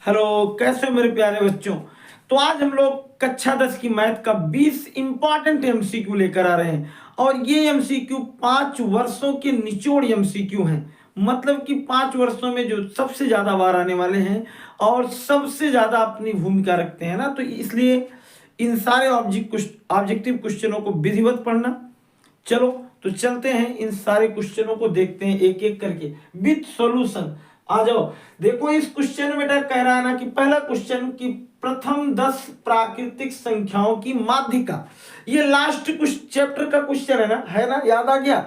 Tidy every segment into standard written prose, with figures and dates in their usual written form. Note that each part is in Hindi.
हेलो, कैसे हो मेरे प्यारे बच्चों। तो आज हम लोग कक्षा 10 की मैथ का 20 इंपॉर्टेंट एमसीक्यू लेकर आ रहे हैं। और ये एमसीक्यू 5 वर्षों के निचोड़ एमसीक्यू हैं। मतलब कि 5 वर्षों में जो सबसे ज्यादा बार आने वाले हैं और सबसे ज्यादा अपनी भूमिका रखते हैं ना, तो इसलिए इन सारे ऑब्जेक्टिव क्वेश्चनों को विधिवत पढ़ना। चलो तो चलते हैं, इन सारे क्वेश्चनों को देखते हैं एक एक करके विद सॉल्यूशन। आ जाओ। देखो इस क्वेश्चन में बेटा कह रहा है ना कि पहला क्वेश्चन कि प्रथम 10 प्राकृतिक संख्याओं की माध्यिका। ये लास्ट कुछ चैप्टर का क्वेश्चन है ना, याद आ गया।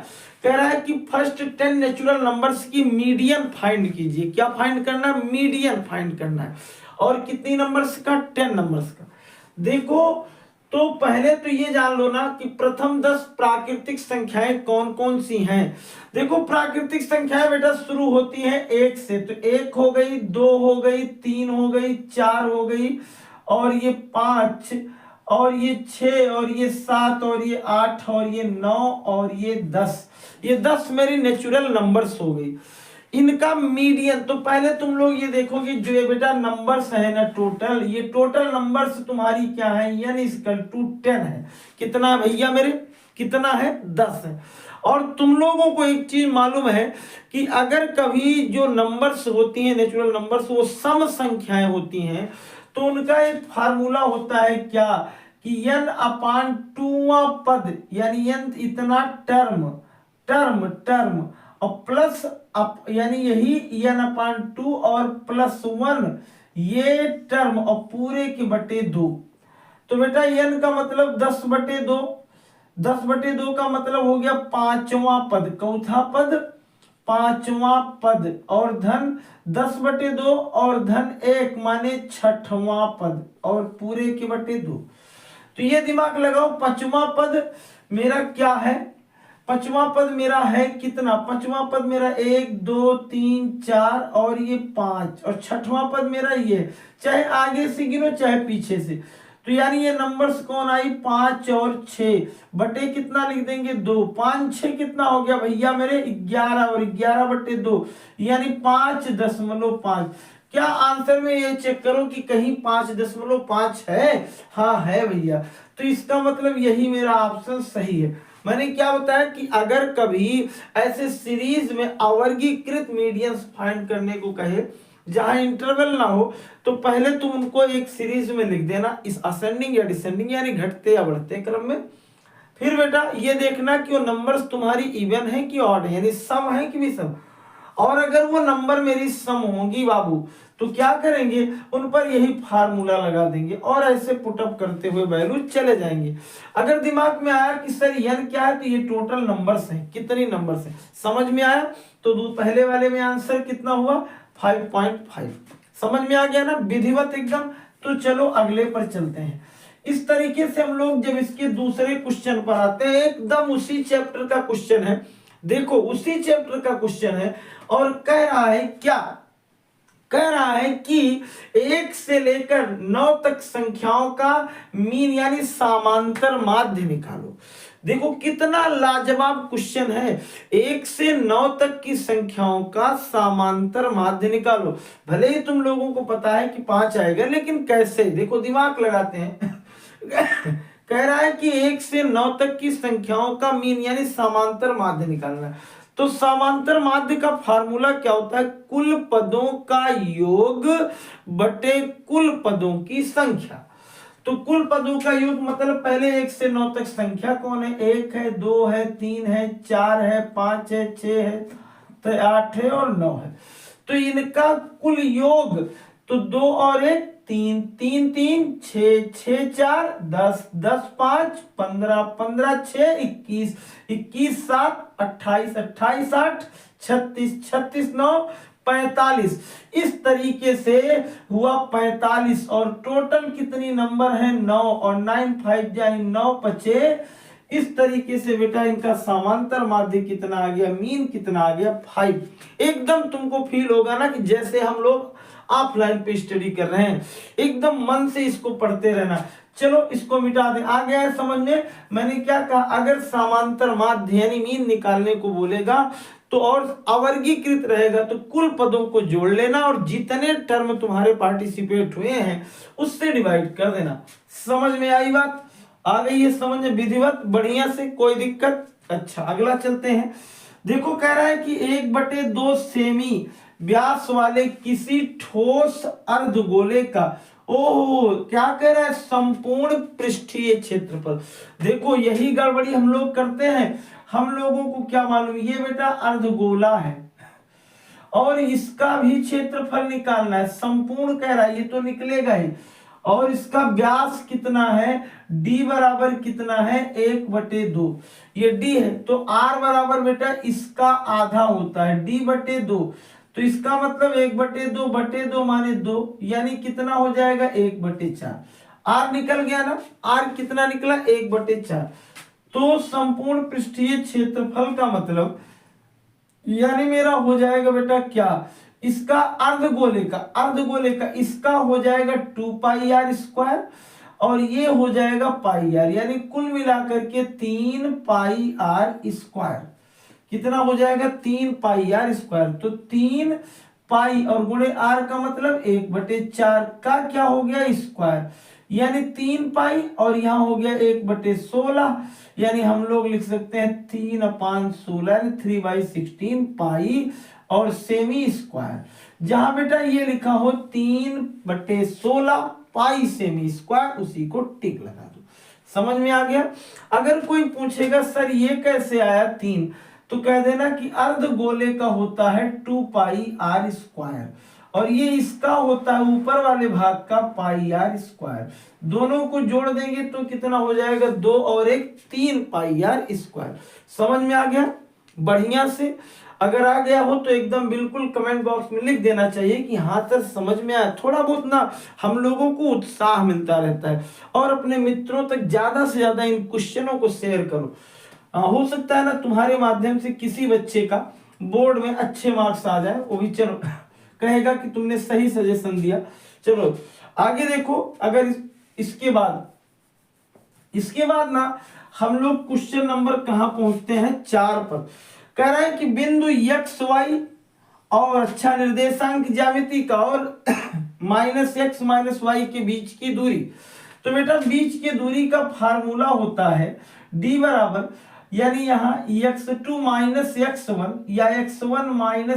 कह रहा है कि फर्स्ट 10 नेचुरल नंबर्स की मीडियन फाइंड कीजिए। क्या फाइंड करना है? मीडियन फाइंड करना है। और कितनी नंबर्स का? 10 नंबर्स का। देखो तो पहले तो ये जान लो ना कि प्रथम 10 प्राकृतिक संख्याएं कौन कौन सी हैं। देखो प्राकृतिक संख्याएं बेटा शुरू होती हैं 1 से। तो 1 हो गई, 2 हो गई, 3 हो गई, 4 हो गई, और ये 5, और ये 6, और ये 7, और ये 8, और ये 9, और ये 10। ये 10 मेरी नेचुरल नंबर्स हो गई। इनका मीडियन तो पहले तुम लोग ये देखोगे जो ये बेटा नंबर्स है ना, टोटल ये टोटल नंबर्स तुम्हारी क्या है, n इक्वल टू 10 है। कितना है भैया मेरे? कितना है? 10 है। और तुम लोगों को एक चीज मालूम है कि अगर कभी जो नंबर्स होती हैं नेचुरल नंबर्स वो सम संख्याएं होती हैं तो उनका एक फार्मूला होता है क्या कि n अपान 2वां पद, यानी n इतना टर्म टर्म टर्म और प्लस अप यानी यही n अपान 2 और प्लस 1 ये टर्म और पूरे के बटे 2। तो बेटा n का मतलब 10/2। 10/2 का मतलब हो गया 5वां पद, चौथा पद, 5वां पद, और धन 10/2 और धन 1 माने 6वां पद और पूरे के बटे 2। तो ये दिमाग लगाओ, 5वां पद मेरा क्या है? 5वां पद मेरा है कितना? 5वां पद मेरा 1 2 3 4 और ये 5, और 6वां पद मेरा ये, चाहे आगे से गिनो चाहे पीछे से। तो यानी ये नंबर्स कौन आई? 5 और 6 बटे कितना लिख देंगे? 2। 5 6 कितना हो गया भैया मेरे? 11, और 11/2 यानी 5.5। क्या आंसर में ये चेक करो कि कहीं 5.5 है? हाँ है भैया। तो इसका मतलब यही मेरा ऑप्शन सही है। मैंने क्या बताया कि अगर कभी ऐसे सीरीज में अवर्गीकृत मीडियंस फाइंड करने को कहे जहां इंटरवल ना हो तो पहले तुम उनको एक सीरीज में लिख देना, इस असेंडिंग या डिसेंडिंग यानी घटते या बढ़ते क्रम में। फिर बेटा ये देखना कि वो नंबर्स तुम्हारी इवन है कि ऑड है, यानी सम है कि विषम। और अगर वो नंबर मेरी सम होंगी बाबू तो क्या करेंगे? उन पर यही फार्मूला लगा देंगे और ऐसे पुटअप करते हुए वैल्यू चले जाएंगे। अगर दिमाग में आया कि सर n क्या है, तो ये टोटल नंबर्स हैं। कितनी नंबर्स हैं समझ में आया? तो पहले वाले में आंसर कितना हुआ? 5.5। समझ में आ गया ना, विधिवत एकदम। तो चलो अगले पर चलते हैं। इस तरीके से हम लोग जब इसके दूसरे क्वेश्चन पर आते हैं, एकदम उसी चैप्टर का क्वेश्चन है। देखो उसी चैप्टर का क्वेश्चन है और कह रहा है क्या? कह रहा है कि 1 से लेकर 9 तक संख्याओं का मीन यानी समांतर माध्य निकालो। देखो कितना लाजवाब क्वेश्चन है। 1 से 9 तक की संख्याओं का समांतर माध्य निकालो। भले ही तुम लोगों को पता है कि 5 आएगा, लेकिन कैसे? देखो दिमाग लगाते हैं। कह रहा है कि 1 से 9 तक की संख्याओं का मीन यानी समांतर माध्य निकालना है। तो समांतर माध्य का फार्मूला क्या होता है? कुल पदों का योग बटे कुल पदों की संख्या। तो कुल पदों का योग मतलब पहले 1 से 9 तक संख्या कौन है? 1 है, 2 है, 3 है, 4 है, 5 है, 6 है, तो 8 है और 9 है। तो इनका कुल योग तो 2 और 1 3, 3 3 6, 6 4 10, 10 5 15, 15 6 21, 21 7 28, 28 8 36, 36 9 45। इस तरीके से हुआ 45। और टोटल कितनी नंबर है? 9, और 9 5 जाए 9 5। इस तरीके से बेटा इनका समांतर माध्य कितना आ गया? मीन कितना आ गया? 5। एकदम तुमको फील होगा ना कि जैसे हम लोग ऑफलाइन पे स्टडी कर रहे हैं। एकदम मन से इसको पढ़ते रहना। चलो इसको मिटा दें। आ गया है समझ में? मैंने क्या कहा? अगर समांतर माध्य यानी मीन निकालने को बोलेगा तो और अवर्गीकृत रहेगा तो कुल पदों को जोड़ लेना और जितने टर्म तुम्हारे पार्टिसिपेट हुए हैं उससे डिवाइड कर देना। समझ में आई बात? आ गई है समझ में विधिवत बढ़िया से, कोई दिक्कत? अच्छा अगला चलते हैं। देखो कह रहा है कि 1/2 सेमी व्यास वाले किसी ठोस अर्धगोले का, ओहो क्या कह रहा है, संपूर्ण पृष्ठीय क्षेत्रफल। देखो यही गड़बड़ी हम लोग करते हैं, हम लोगों को क्या मालूम, ये बेटा अर्धगोला है और इसका भी क्षेत्रफल निकालना है, संपूर्ण कह रहा है, ये तो निकलेगा ही, और इसका व्यास कितना है, d बराबर कितना है, 1/2, ये d है तो r बराबर बेटा इसका आधा होता है d/2, तो इसका मतलब 1/2 माने 2, यानी कितना हो जाएगा 1/4। r निकल गया ना, r कितना निकला 1/4। तो संपूर्ण पृष्ठीय क्षेत्रफल का मतलब यानी मेरा हो जाएगा बेटा क्या, इसका अर्धगोले का इसका हो जाएगा 2πr² और ये हो जाएगा πr, यानी कुल मिलाकर के 3πr²। कितना हो जाएगा 3πr², तो 3 पाई और गुणे r का मतलब 1/4 का क्या हो गया स्क्वायर, यानी 3 पाई और यहाँ हो गया 1/16, यानी हम लोग लिख सकते हैं 3/16 यानी 3/16 पाई और सेमी स्क्वायर। जहां बेटा ये लिखा हो 3/16 पाई सेमी स्क्वायर उसी को टिक लगा दो। समझ में आ गया? अगर कोई पूछेगा सर ये कैसे आया 3, तो कह देना कि अर्धगोले का होता है 2πr² और ये इसका होता है ऊपर वाले भाग का πr²। दोनों को जोड़ देंगे तो कितना हो जाएगा 2 और 1 3πr²। समझ में आ गया बढ़िया से? अगर आ गया हो तो एकदम बिल्कुल कमेंट बॉक्स में लिख देना चाहिए कि हाँ सर समझ में आया। थोड़ा बहुत ना हम लोगों को उत्साह मिलता रहता है, और अपने मित्रों तक ज्यादा से ज्यादा इन क्वेश्चनों को शेयर करो। हो सकता है ना तुम्हारे माध्यम से किसी बच्चे का बोर्ड में अच्छे मार्क्स आ जाए, वो भी चलो कहेगा कि तुमने सही सजेशन दिया। चलो आगे देखो, अगर इसके बाद ना हम लोग क्वेश्चन नंबर कहां पहुंचते हैं 4 पर। कह रहा है कि बिंदु x y और अच्छा निर्देशांक ज्यामिति का और -x -y के बीच की दूरी। तो बेटा बीच की दूरी का फार्मूला होता है d बराबर, यानी यहाँ x2 - x1 या x1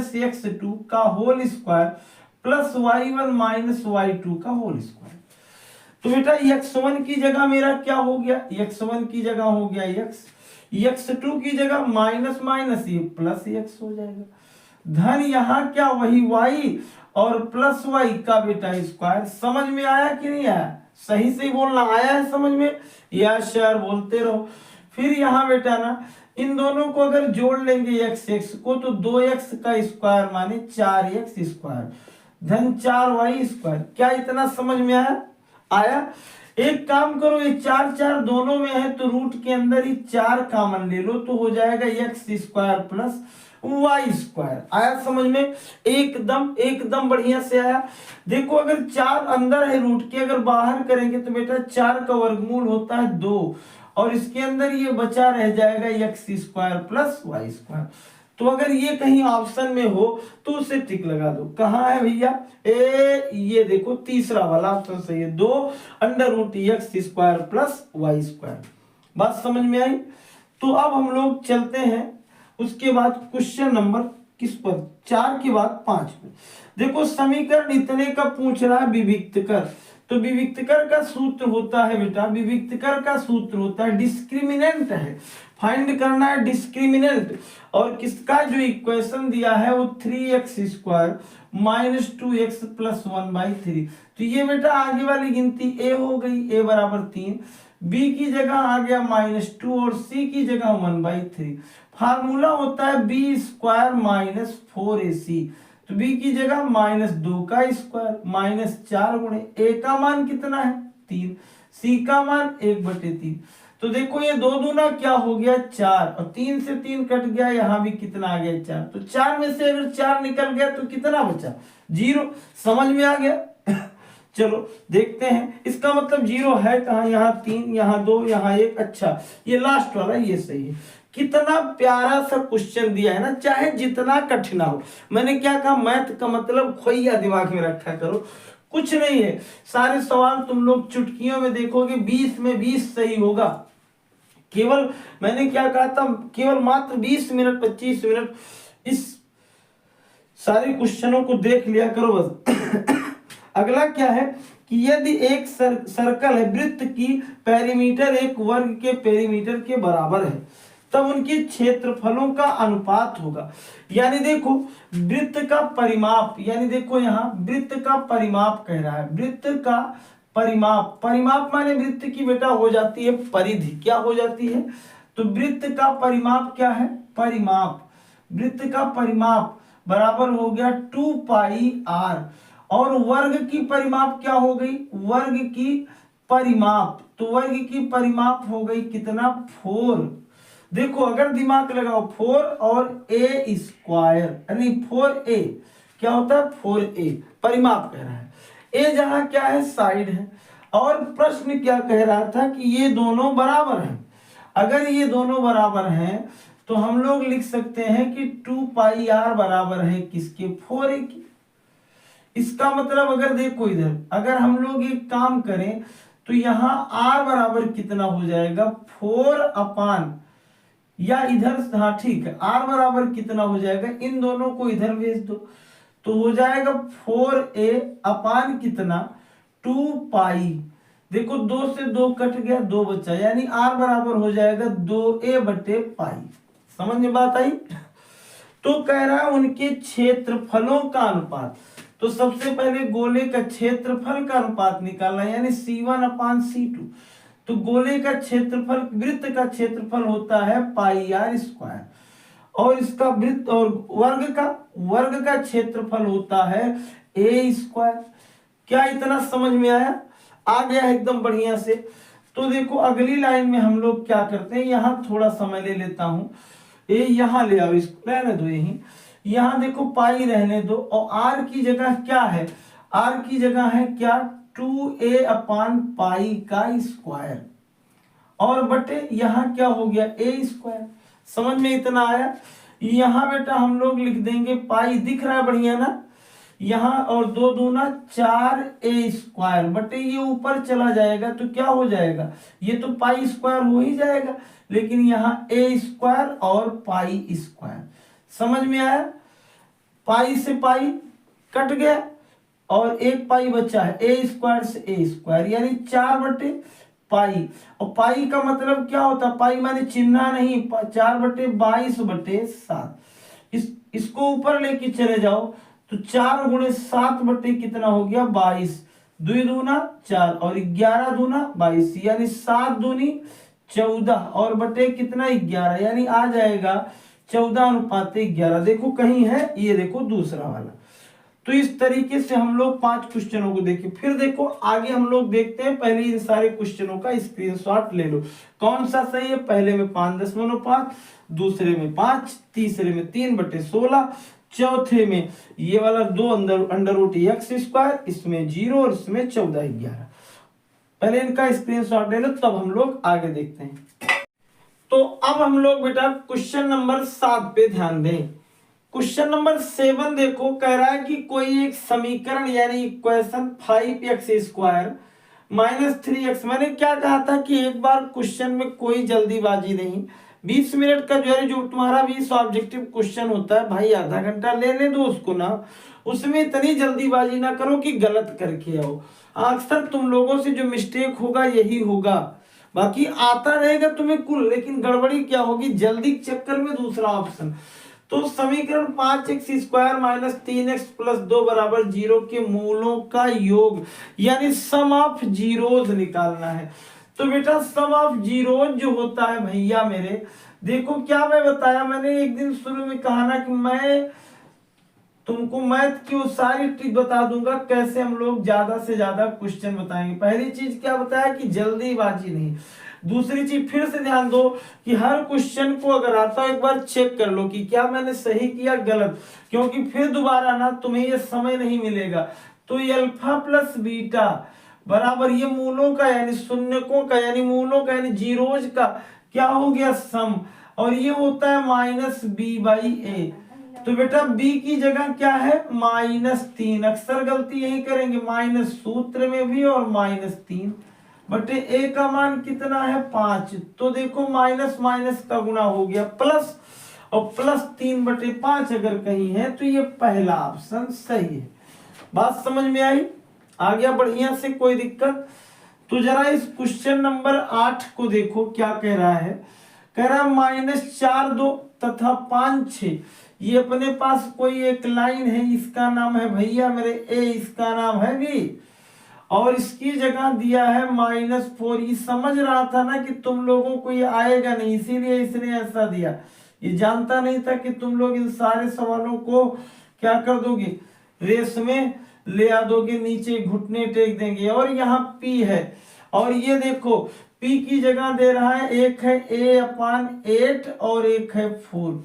- x2 का whole square plus y1 - y2 का होल स्क्वायर। तो बेटा x1 की जगह मेरा क्या हो गया, x1 की जगह हो गया x, x2 की जगह माइनस माइनस ये प्लस x हो जाएगा, धन यहाँ क्या वही y और प्लस y का बेटा स्क्वायर। समझ में आया कि नहीं आया? सही से बोलना, आया है समझ में? यस यार बोलते रहो। फिर यहाँ बेटा ना इन दोनों को अगर जोड़ लेंगे x को तो 2x का स्क्वायर माने 4x² धन 4y²। क्या इतना समझ में आया? एक काम करो, ये 4 4 दोनों में है तो रूट के अंदर ही 4 कॉमन ले लो तो हो जाएगा x² प्लस y²। आया समझ में? एकदम बढ़िया से आया। देखो अगर 4 अंदर है रूट के, अगर बाहर करेंगे तो बेटा 4 का वर्गमूल होता है 2 और इसके अंदर ये बचा रह जाएगा x² प्लस y²। तो अगर ये कहीं ऑप्शन में हो तो उसे टिक लगा दो। कहाँ है भैया? ये देखो तीसरा वाला ऑप्शन सही है, 2√x² प्लस y²। बात समझ में आई? तो अब हम लोग चलते हैं उसके बाद क्वेश्चन नंबर किस पर, 4 के बाद 5 पे। देखो समीकरण इतने का पूछ रहा है विविक्त कर, तो विविक्त कर का सूत्र होता है बेटा, विविक्त कर का सूत्र होता है डिस्क्रिमिनेंट है, फाइंड करना है डिस्क्रिमिनेंट। और किसका जो इक्वेशन दिया है वो 3x² माइनस 2x प्लस 1/3। तो ये बेटा आगे वाली गिनती a हो गई, a बराबर 3, b की जगह आ गया -2 और c की जगह 1/3। फार्मूला होता है b² माइनस 4ac, तो b की जगह -2 का स्क्वायर माइनस 4 गुणे a का मान कितना है 3, c का मान 1/3। तो देखो ये 2 दूना क्या हो गया 4 और 3 से 3 कट गया, यहाँ भी कितना आ गया 4। तो 4 में से अगर 4 निकल गया तो कितना बचा 0। समझ में आ गया? चलो देखते हैं, इसका मतलब 0 है कहाँ, यहाँ 3 यहाँ 2 यहाँ 1। अच्छा ये लास्ट वाला ये सही है। कितना प्यारा सा क्वेश्चन दिया है ना, चाहे जितना कठिन हो। मैंने क्या कहा, मैथ का मतलब खोइया दिमाग में रखा करो, कुछ नहीं है। सारे सवाल तुम लोग चुटकियों में देखोगे, 20 में 20 सही होगा। केवल मैंने क्या कहा था, केवल मात्र 20 मिनट 25 मिनट इस सारे क्वेश्चनों को देख लिया करो बस। अगला क्या है कि यदि एक सर्कल है, वृत्त की पेरीमीटर एक वर्ग के पेरीमीटर के बराबर है, तब उनके क्षेत्रफलों का अनुपात होगा। यानी देखो वृत्त का परिमाप, यानी देखो यहाँ वृत्त का परिमाप कह रहा है, वृत्त का परिमाप, परिमाप माने वृत्त की बेटा हो जाती है परिधि, क्या हो जाती है, तो वृत्त का परिमाप क्या है, परिमाप, वृत्त का परिमाप बराबर हो गया 2 पाई r, और वर्ग की परिमाप क्या हो गई, वर्ग की परिमाप, तो वर्ग की परिमाप हो गई कितना, 4। देखो अगर दिमाग लगाओ 4 और a स्क्वायर, यानी 4a क्या होता है, 4a परिमाप कह रहा है। a जहां क्या है, साइड है, और प्रश्न क्या कह रहा था कि ये दोनों बराबर हैं। अगर ये दोनों बराबर हैं तो हम लोग लिख सकते हैं कि 2 पाई r बराबर है किसके, 4a की। इसका मतलब अगर देखो इधर, अगर हम लोग एक काम करें तो यहाँ r बराबर कितना हो जाएगा, 4 अपान, या इधर, हाँ ठीक है, r बराबर कितना हो जाएगा, इन दोनों को इधर भेज दो तो हो जाएगा 4a अपान कितना, 2 पाई, देखो 2 से 2 कट गया, 2 बचा, यानी r बराबर हो जाएगा 2a बटे पाई। समझ में बात आई। तो कह रहा है उनके क्षेत्रफलों का अनुपात, तो सबसे पहले गोले का क्षेत्रफल का अनुपात निकालना, यानी C1 अपान C2। तो गोले का क्षेत्रफल, वृत्त का क्षेत्रफल होता है पाई r स्क्वायर, और इसका वृत्त और वर्ग का क्षेत्रफल होता है a स्क्वायर। क्या इतना समझ में आया, आ गया एकदम बढ़िया से। तो देखो अगली लाइन में हम लोग क्या करते हैं, यहाँ थोड़ा समय ले लेता हूं, ये यहाँ ले आओ, इसको रहने दो, यही यहाँ देखो पाई रहने दो, और r की जगह क्या है, r की जगह है क्या, 2a अपान पाई का स्क्वायर, और बटे यहाँ क्या हो गया, a स्क्वायर। समझ में इतना आया। यहाँ बेटा हम लोग लिख देंगे पाई, दिख रहा है बढ़िया ना, यहाँ और 2 दूना 4a स्क्वायर, बटे ये ऊपर चला जाएगा तो क्या हो जाएगा, ये तो पाई स्क्वायर हो ही जाएगा, लेकिन यहाँ a स्क्वायर और पाई स्क्वायर। समझ में आया, पाई से पाई कट गया और एक पाई बचा है, a स्क्वायर से a स्क्वायर, यानी 4 बटे पाई, और पाई का मतलब क्या होता है, पाई माने चिन्ह नहीं, 4 बटे 22 बटे 7। इसको ऊपर लेके चले जाओ तो 4 गुणे 7 बटे कितना हो गया, 22, 2 दूना 4 और 11 दूना 22, यानी 7 दूनी 14 और बटे कितना 11, यानी आ जाएगा 14 अनुपात 11। देखो कहीं है, ये देखो दूसरा वाला। तो इस तरीके से हम लोग 5 क्वेश्चनों को देखें। फिर देखो आगे हम लोग देखते हैं, पहले इन सारे क्वेश्चनों का स्क्रीनशॉट ले लो, कौन सा सही है। पहले में 5.5, दूसरे में 5, तीसरे में 3/16, चौथे में ये वाला 2 अंडर रूट x स्क्वायर, इसमें 0 और इसमें 14/11। पहले इनका स्क्रीनशॉट ले लो, तब हम लोग आगे देखते हैं। तो अब हम लोग बेटा क्वेश्चन नंबर 7 पे ध्यान दें। क्वेश्चन नंबर 7 देखो, कह रहा है कि कोई एक समीकरण यानी equation 5x square minus 3x। मैंने क्या कहा था कि एक बार क्वेश्चन में कोई जल्दीबाजी नहीं, 20 मिनट का जो है, जो तुम्हारा 20 ऑब्जेक्टिव क्वेश्चन होता है भाई, आधा घंटा लेने दो उसको ना, उसमें इतनी जल्दीबाजी ना करो कि गलत करके आओ। अक्सर तुम लोगों से जो मिस्टेक होगा यही होगा, बाकी आता रहेगा तुम्हें कुल, लेकिन गड़बड़ी क्या होगी, जल्दी के चक्कर में दूसरा ऑप्शन। तो समीकरण 5x square minus 3x plus 2 बराबर 0 के मूलों का योग, यानी सम ऑफ जीरोज निकालना है। तो बेटा सम ऑफ जीरोज जो होता है भैया मेरे, देखो क्या मैं बताया, मैंने एक दिन शुरू में कहा ना कि मैं तुमको मैथ की वो सारी ट्रिक बता दूंगा, कैसे हम लोग ज्यादा से ज्यादा क्वेश्चन बताएंगे। पहली चीज क्या बताया कि जल्दीबाजी नहीं। दूसरी चीज फिर से ध्यान दो कि हर क्वेश्चन को अगर आता है एक बार चेक कर लो कि क्या मैंने सही किया गलत, क्योंकि फिर दोबारा ना तुम्हें ये समय नहीं मिलेगा। तो अल्फा प्लस बीटा बराबर ये मूलों का यानी शून्यकों का यानी मूलों का यानी जीरोज का क्या हो गया सम। और ये होता है -b/a। तो बेटा b की जगह क्या है -3। अक्सर गलती यही करेंगे, माइनस सूत्र में भी और -3 बटे a का मान कितना है 5। तो देखो माइनस माइनस का गुणा हो गया प्लस, और +3/5 अगर कहीं है तो ये पहला ऑप्शन सही है। बात समझ में आई? आ गया बढ़िया से, कोई दिक्कत? तो जरा इस क्वेश्चन नंबर 8 को देखो क्या कह रहा है। कह रहा है -4 2 तथा 5 6। ये अपने पास कोई एक लाइन है, इसका नाम है भैया मेरे ए, इसका नाम है बी, और इसकी जगह दिया है -4। ये समझ रहा था ना कि तुम लोगों को ये आएगा नहीं, इसीलिए इसने ऐसा दिया। ये जानता नहीं था कि तुम लोग इन सारे सवालों को क्या कर दोगे, रेस में ले आ दोगे, नीचे घुटने टेक देंगे। और यहाँ P है, और ये देखो P की जगह दे रहा है, एक है a/8 और एक है 4।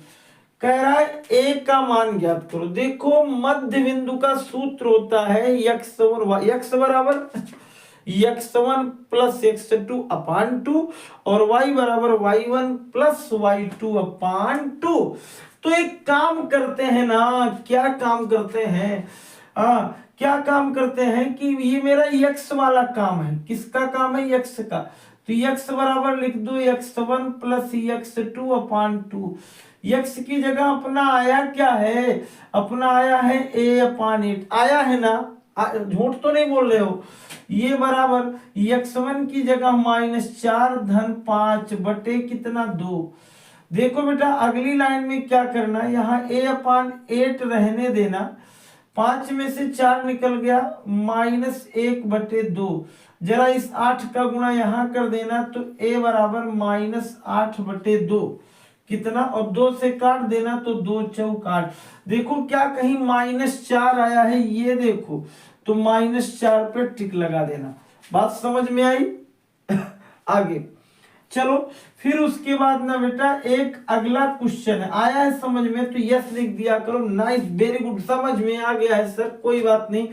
कह रहा है a का मान ज्ञात करो। देखो मध्य बिंदु का सूत्र होता है x1 + x2/2 और y=y1 + y2/2। तो एक काम करते हैं ना, क्या काम करते हैं, क्या काम करते हैं कि ये मेरा x वाला काम है। किसका काम है? x का। तो x बराबर लिख दो x1 + x2/2। x की जगह अपना आया क्या है, अपना आया है a/8, आया है ना, झूठ तो नहीं बोल रहे हो। ये बराबर x1 की जगह -4 धन 5 बटे कितना 2। देखो बेटा अगली लाइन में क्या करना है, यहाँ a/8 रहने देना, 5 में से 4 निकल गया, -1/2। जरा इस 8 का गुणा यहाँ कर देना, तो a बराबर -8/2 कितना, और 2 से काट देना तो 2 चौक 8। देखो क्या कहीं -4 आया है, ये देखो, तो -4 पे टिक लगा देना। बात समझ में आई? आगे चलो, फिर उसके बाद ना बेटा एक अगला क्वेश्चन है, आया है समझ में तो यस लिख दिया करो। नाइस, वेरी गुड, समझ में आ गया है सर, कोई बात नहीं।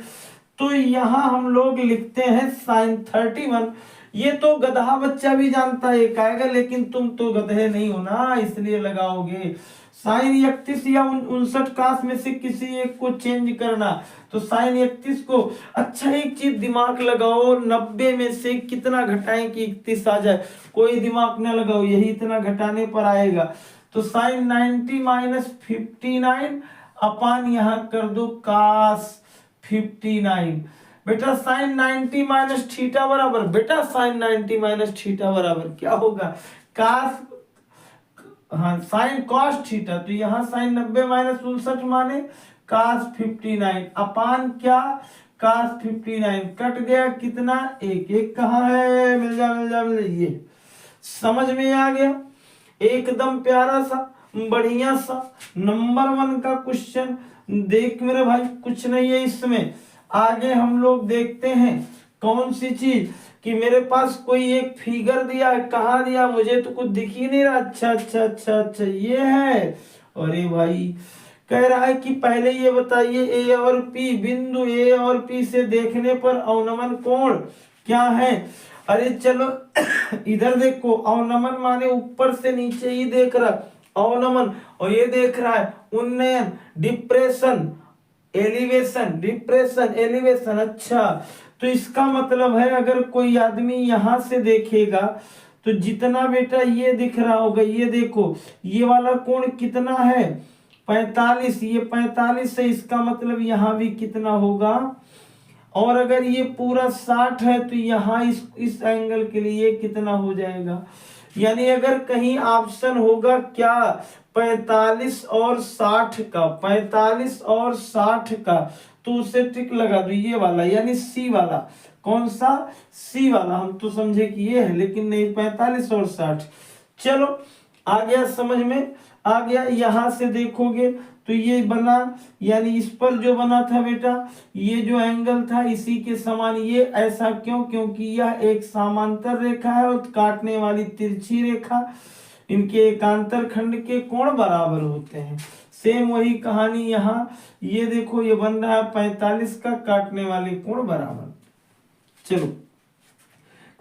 तो यहाँ हम लोग लिखते हैं sin 31। ये तो गधा बच्चा भी जानता है एक आएगा, लेकिन तुम तो गधे नहीं हो ना, इसलिए लगाओगे। sin 31 या 59 काश में से किसी एक को चेंज करना, तो sin 31 को, अच्छा एक चीज दिमाग लगाओ, 90 में से कितना घटाएं कि 31 आ जाए, कोई दिमाग न लगाओ, यही इतना घटाने पर आएगा। तो sin 90 - 59 अपान यहाँ कर दो cos 59। बेटा sin 90 - थीटा बराबर, बेटा sin 90 - थीटा बराबर क्या होगा, cos, हाँ sin cos थीटा। तो यहाँ sin 90 - 59 माने cos 59 अपान क्या, cos 59 कट गया कितना, एक कहाँ है, मिल जा मिल जा मिल जा, ये समझ में आ गया। एकदम प्यारा सा बढ़िया सा नंबर 1 का क्वेश्चन। देख मेरे भाई कुछ नहीं है इसमें। आगे हम लोग देखते हैं कौन सी चीज, कि मेरे पास कोई एक फिगर दिया है, कहाँ दिया मुझे तो कुछ दिख ही नहीं रहा। अच्छा अच्छा अच्छा अच्छा ये है। अरे भाई कह रहा है कि पहले ये बताइए ए और पी, बिंदु ए और पी से देखने पर अवनमन कोण क्या है। अरे चलो इधर देखो, अवनमन माने ऊपर से नीचे ही देख रहा अवनमन, और ये देख रहा है उन्नयन, डिप्रेशन, एलिवेशन, डिप्रेशन, एलिवेशन। अच्छा तो इसका मतलब है अगर कोई आदमी यहां से देखेगा तो जितना बेटा ये दिख रहा होगा, ये देखो ये वाला कोण कितना है 45, ये 45 है, इसका मतलब यहाँ भी कितना होगा, और अगर ये पूरा 60 है तो यहाँ इस एंगल के लिए कितना हो जाएगा। यानी अगर कहीं ऑप्शन होगा क्या 45 और 60 का, 45 और 60 का, तो उसे टिक लगा दो ये वाला, यानी सी वाला। कौन सा? सी वाला। हम तो समझे कि ये है, लेकिन नहीं, 45 और 60। चलो आ गया समझ में, आ गया। यहां से देखोगे तो ये बना, यानी इस पर जो बना था बेटा, ये जो एंगल था इसी के समान। ये ऐसा क्यों? क्योंकि यह एक समांतर रेखा है और काटने वाली तिरछी रेखा, इनके एकांतर खंड के कोण बराबर होते हैं। सेम वही कहानी यहाँ, ये देखो ये बन रहा है 45 का, काटने वाले कोण बराबर। चलो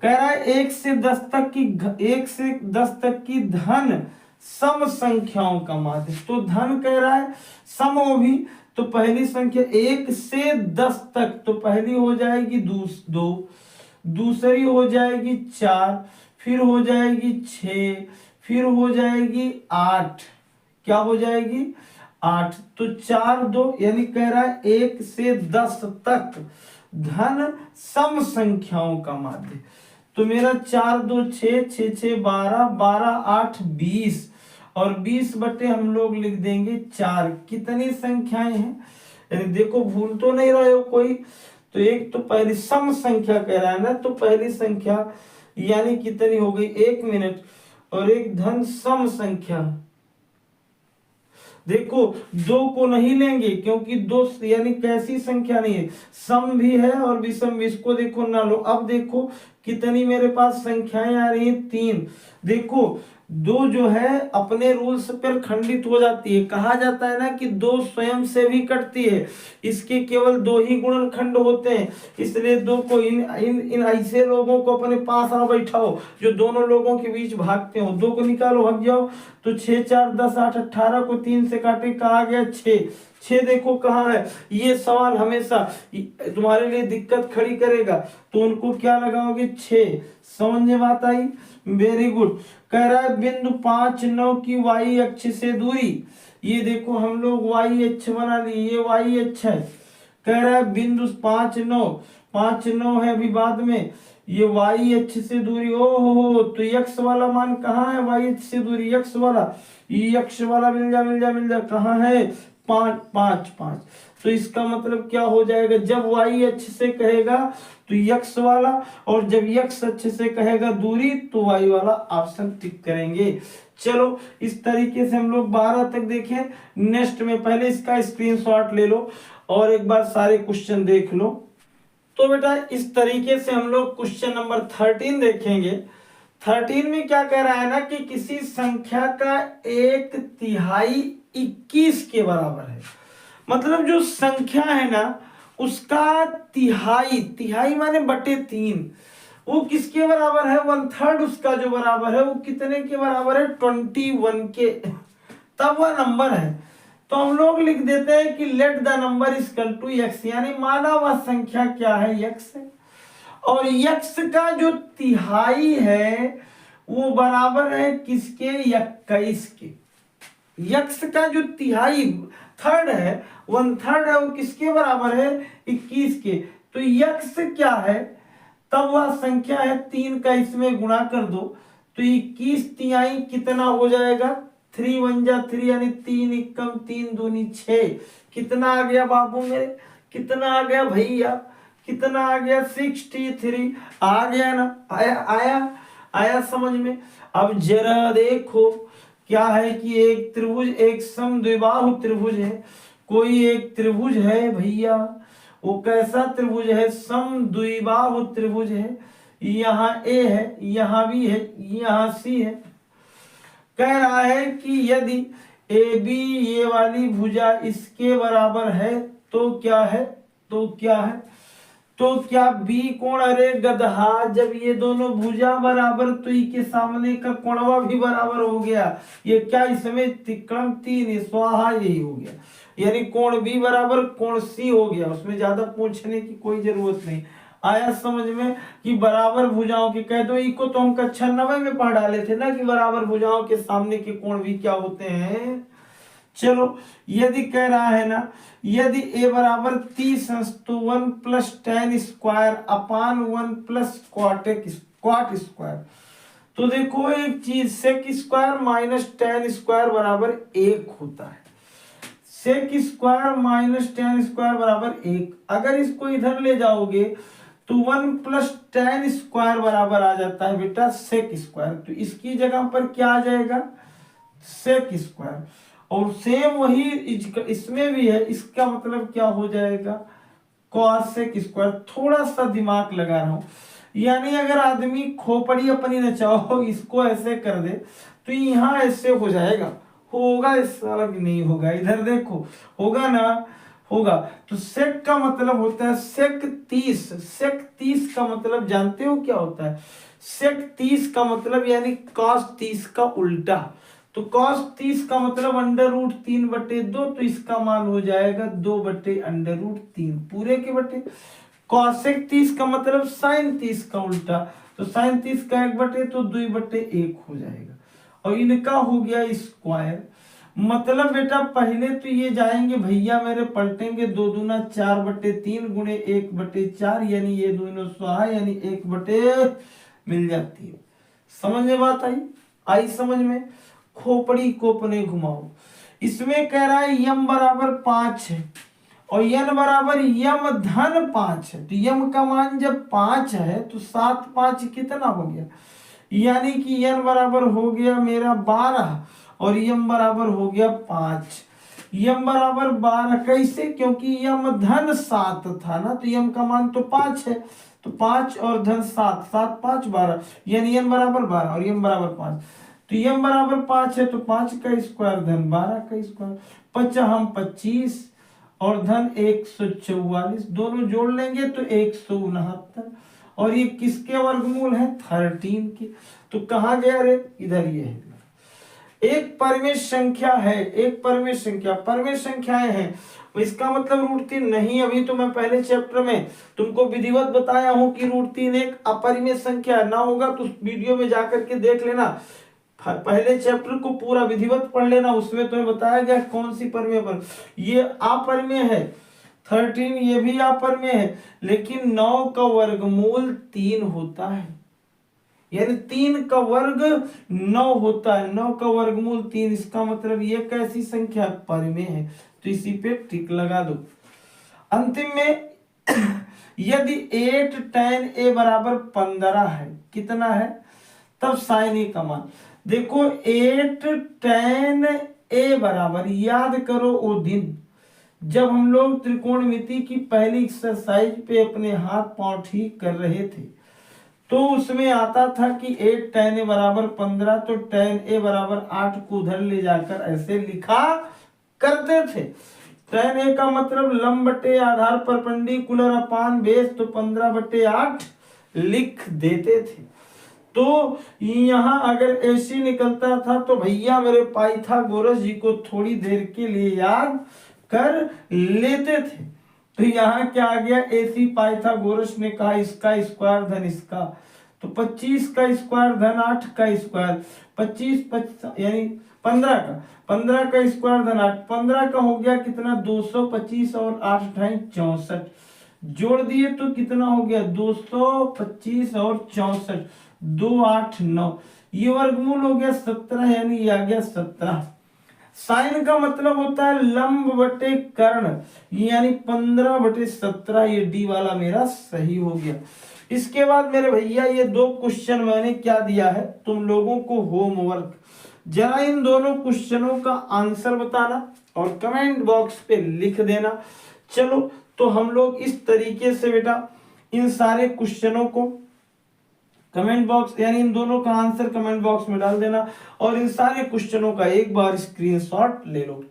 कह रहा है 1 से 10 तक की धन सम संख्याओं का माध्य। तो धन कह रहा है सम हो भी, तो पहली संख्या 1 से 10 तक, तो पहली हो जाएगी 2, दूसरी हो जाएगी 4, फिर हो जाएगी 6, फिर हो जाएगी 8। क्या हो जाएगी? 8। तो 4 2 यानी कह रहा है 1 से 10 तक धन सम संख्याओं का माध्य। तो मेरा 4 2 6, 6 6 12, 12 8 20, और 20 बटे हम लोग लिख देंगे 4। कितनी संख्याएं हैं? यानी देखो भूल तो नहीं रहे हो कोई। तो एक तो पहली सम संख्या कह रहा है ना, तो पहली संख्या यानी कितनी हो गई? 1 मिनट। और एक धन सम संख्या, देखो 2 को नहीं लेंगे क्योंकि 2 यानी कैसी संख्या नहीं है, सम भी है और विषम भी। इसको देखो ना लो। अब देखो कितनी मेरे पास संख्याएं आ रही हैं? 3। देखो 2 जो है अपने रूल्स पर खंडित हो जाती है। कहा जाता है ना कि 2 स्वयं से भी कटती है, इसके केवल 2 ही गुणनखंड होते हैं। इसलिए 2 को इन ऐसे लोगों को अपने पास आ बैठाओ जो दोनों लोगों के बीच भागते हो। 2 को निकालो, भाग जाओ। तो 6 4 10 8 18 को 3 से काटे, कहा गया 6। 6 देखो कहाँ है? ये सवाल हमेशा तुम्हारे लिए दिक्कत खड़ी करेगा, तो उनको क्या लगाओगे? 6। समझ में बात आई? Very good. कह रहा है बिंदु 5 9 की वाई अक्ष से दूरी। ये देखो हम लोग वाई अक्ष बना लिए, ये वाई अक्ष है। कह रहा है बिंदु 5 9 है अभी बाद में, ये वाई अक्ष से दूरी। ओ हो, तो यक्ष वाला मान कहाँ है? वाई अक्ष से दूरी यक्ष वाला, यक्ष वाला मिल जा कहाँ है? 5 5 5। तो इसका मतलब क्या हो जाएगा? जब वाई अक्ष से कहेगा तो यक्ष वाला, और जब यक्ष अक्ष से कहेगा दूरी तो वाई वाला ऑप्शन टिक करेंगे। चलो इस तरीके से हम लोग 12 तक देखें। नेक्स्ट में पहले इसका स्क्रीनशॉट ले लो और एक बार सारे क्वेश्चन देख लो। तो बेटा इस तरीके से हम लोग क्वेश्चन नंबर 13 देखेंगे। 13 में क्या कह रहा है ना कि किसी संख्या का 1/3 21 के बराबर है। मतलब जो संख्या है ना उसका तिहाई माने बटे 3, वो किसके बराबर है? 1/3 उसका जो बराबर है वो कितने के बराबर है? 21 के। तब वह नंबर है। तो हम लोग लिख देते हैं कि let the number is equal to x, यानी माना वह संख्या क्या है? x है। और x का जो तिहाई है वो बराबर है किसके? 21 के। x का जो तिहाई थर्ड है, 1/3 है, वो किसके बराबर है? 21 के। तो x क्या है? तब वह संख्या है 3 का इसमें गुणा कर दो, तो 21 तिहाई कितना हो जाएगा? 3 1 जा 3, यानी 3 एकम 3 दूनी 6। कितना आ गया बाबू मेरे? कितना आ गया भैया? कितना आ गया? 63। आ गया ना? आया समझ में? अब जरा देखो क्या है कि एक त्रिभुज, एक समद्विबाहु त्रिभुज है। कोई एक त्रिभुज है भैया, वो कैसा त्रिभुज है? समद्विबाहु त्रिभुज है। यहाँ ए है, यहाँ बी है, यहाँ सी है। कह रहा है कि यदि ए बी ये वाली भुजा इसके बराबर है तो क्या है? तो क्या बी कोण? अरे गधा, जब ये दोनों भुजा बराबर तो के सामने का कोणवा भी बराबर हो गया। ये क्या इसमें क्रम 3 स्वाहा यही हो गया, यानी कोण बी बराबर कोण सी हो गया। उसमें ज्यादा पूछने की कोई जरूरत नहीं। आया समझ में कि बराबर भुजाओं के कह दो। इको तो हम कक्षा 9 में पढ़ डाले थे ना कि बराबर भुजाओं के सामने के कोण भी क्या होते हैं। चलो यदि कह रहा है ना, यदि a बराबर 30 तो 1 plus tan square upon 1 plus cot square. तो देखो एक चीज sec square minus tan square बराबर 1 होता है। Sec square minus tan square बराबर 1। अगर इसको इधर ले जाओगे तो 1 प्लस tan स्क्वायर बराबर आ जाता है बेटा सेक स्क्वायर। तो इसकी जगह पर क्या आ जाएगा? Sec square. और सेम वही इसमें भी है, इसका मतलब क्या हो जाएगा? Cosec square. थोड़ा सा दिमाग लगा रहा हूं, यानी अगर आदमी खोपड़ी अपनी नचाओ इसको ऐसे कर दे तो यहाँ ऐसे हो जाएगा। होगा इस अलग नहीं होगा? इधर देखो होगा ना? होगा। तो सेक का मतलब होता है सेक 30। सेक 30 का मतलब जानते हो क्या होता है? सेक 30 का मतलब यानी cos 30 का उल्टा। तो cos 30 का मतलब √3/2, तो इसका मान हो जाएगा 2/√3 पूरे के बटे। cosec 30 का मतलब sin 30 का उल्टा, तो sin 30 का 1/, तो 2/1 हो जाएगा। और इनका हो गया स्क्वायर। मतलब बेटा पहले तो ये जाएंगे भैया मेरे पलटेंगे, 2 दूना 4/3 गुणे 1/4, यानी ये दोनों स्वाहा, यानी 1/, मिल जाती है। समझ में बात आई समझ में? खोपड़ी को अपने घुमाओ। इसमें कह रहा है यम बराबर 5 है और यन बराबर यम धन 5 है, तो यम का मान जब 5 है तो 7 5 कितना हो गया, यानी कि यन बराबर हो गया मेरा 12 और यम बराबर हो गया 5। यम बराबर 12 कैसे, क्योंकि यम धन 7 था ना, तो यम का मान तो 5 है, तो 5 और धन 7, 7 5 12, यानी यम बराबर 12 और यम बराबर 5। तो यम बराबर 5 है तो 5 का स्क्वायर धन 12 का स्क्वायर, 25 और धन 144, दोनों जोड़ लेंगे तो 169, और ये किसके वर्गमूल है, 13 के। तो कहाँ गया रे, इधर ये है। एक परिमेय संख्या है, एक परिमेय संख्या, परिमेय संख्याएं हैं, इसका मतलब √3 नहीं। अभी तो मैं पहले चैप्टर में तुमको विधिवत बताया हूं कि √3 एक अपरिमेय संख्या ना होगा, तो वीडियो में जाकर के देख लेना, पहले चैप्टर को पूरा विधिवत पढ़ लेना, उसमें तुम्हें बताया गया कौन सी परिमेय पर। ये अपरिमेय है 13, ये भी अपरिमेय है, लेकिन 9 का वर्गमूल 3 होता है, यानी 3 का वर्ग 9 होता है, 9 का वर्गमूल 3, इसका मतलब ये कैसी संख्या, परिमेय है, तो इसी पे टिक लगा दो। अंतिम में यदि 8 tan a बराबर 15 है, कितना है, तब sin a का मान देखो। 8 tan a बराबर, याद करो वो दिन जब हम लोग त्रिकोणमिति की पहली एक्सरसाइज पे अपने हाथ पांव ठीक कर रहे थे, तो उसमें आता था कि 8 tan a बराबर 15, तो tan a बराबर 8 को उधर ले जाकर ऐसे लिखा करते थे। tan a का मतलब लंब बटे आधार परपेंडिकुलर अपान बेस, तो 15/8 लिख देते थे। तो यहाँ अगर ऐसी निकलता था तो भैया मेरे पाइथागोरस जी को थोड़ी देर के लिए याद कर लेते थे। तो यहाँ क्या आ गया, एसी पाइथागोरस ने कहा इसका स्क्वायर धन इसका, तो 25 का स्क्वायर धन 8 का स्क्वायर, 25 यानी 15 का स्क्वायर धन 8, 15 का हो गया कितना, 225 और 8 × 64, जोड़ दिए तो कितना हो गया, 225 और 64, 2 8 9, ये वर्गमूल हो गया 17, यानी ये आ गया 17। साइन का मतलब होता है लंब बटे कर्ण, यानी 15/17, ये डी वाला मेरा सही हो गया। इसके बाद मेरे भैया ये 2 क्वेश्चन मैंने क्या दिया है तुम लोगों को होमवर्क, जरा इन दोनों क्वेश्चनों का आंसर बताना और कमेंट बॉक्स पे लिख देना। चलो तो हम लोग इस तरीके से बेटा इन सारे क्वेश्चनों को कमेंट बॉक्स, यानी इन दोनों का आंसर कमेंट बॉक्स में डाल देना और इन सारे क्वेश्चनों का एक बार स्क्रीनशॉट ले लो।